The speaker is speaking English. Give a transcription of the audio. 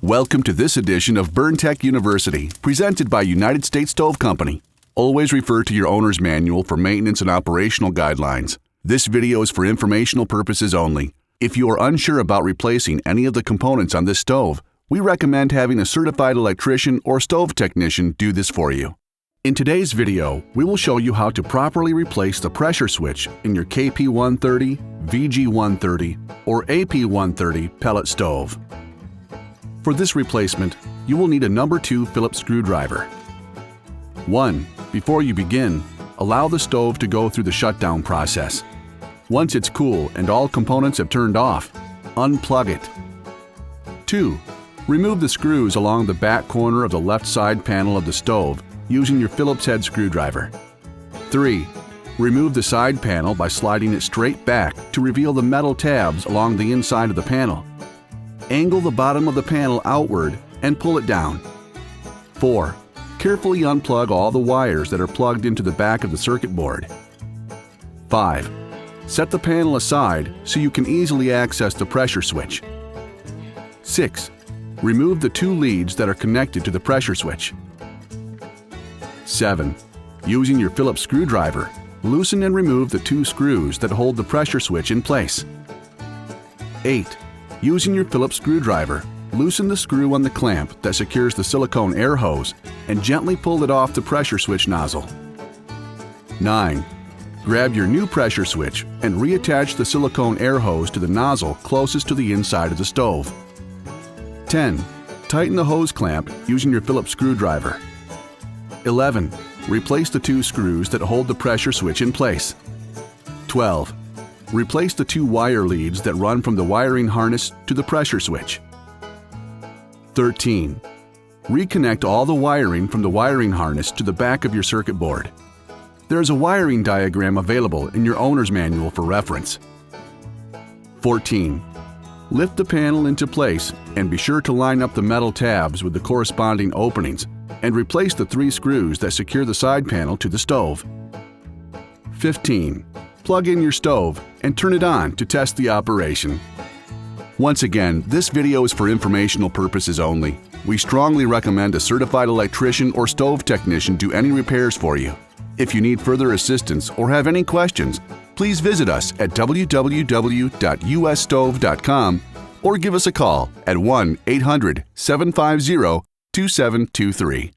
Welcome to this edition of BurnTech University, presented by United States Stove Company. Always refer to your owner's manual for maintenance and operational guidelines. This video is for informational purposes only. If you are unsure about replacing any of the components on this stove, we recommend having a certified electrician or stove technician do this for you. In today's video, we will show you how to properly replace the pressure switch in your KP130, VG130, or AP130 pellet stove. For this replacement, you will need a number 2 Phillips screwdriver. 1. Before you begin, allow the stove to go through the shutdown process. Once it's cool and all components have turned off, unplug it. 2. Remove the screws along the back corner of the left side panel of the stove using your Phillips head screwdriver. 3. Remove the side panel by sliding it straight back to reveal the metal tabs along the inside of the panel. Angle the bottom of the panel outward and pull it down. 4. Carefully unplug all the wires that are plugged into the back of the circuit board. 5. Set the panel aside so you can easily access the pressure switch. 6. Remove the 2 leads that are connected to the pressure switch. 7. Using your Phillips screwdriver, loosen and remove the 2 screws that hold the pressure switch in place. 8. Using your Phillips screwdriver, loosen the screw on the clamp that secures the silicone air hose and gently pull it off the pressure switch nozzle. 9. Grab your new pressure switch and reattach the silicone air hose to the nozzle closest to the inside of the stove. 10. Tighten the hose clamp using your Phillips screwdriver. 11. Replace the 2 screws that hold the pressure switch in place. 12. Replace the 2 wire leads that run from the wiring harness to the pressure switch. 13. Reconnect all the wiring from the wiring harness to the back of your circuit board. There is a wiring diagram available in your owner's manual for reference. 14. Lift the panel into place and be sure to line up the metal tabs with the corresponding openings and replace the 3 screws that secure the side panel to the stove. 15. Plug in your stove and turn it on to test the operation. Once again, this video is for informational purposes only. We strongly recommend a certified electrician or stove technician do any repairs for you. If you need further assistance or have any questions, please visit us at www.usstove.com or give us a call at 1-800-750-2723.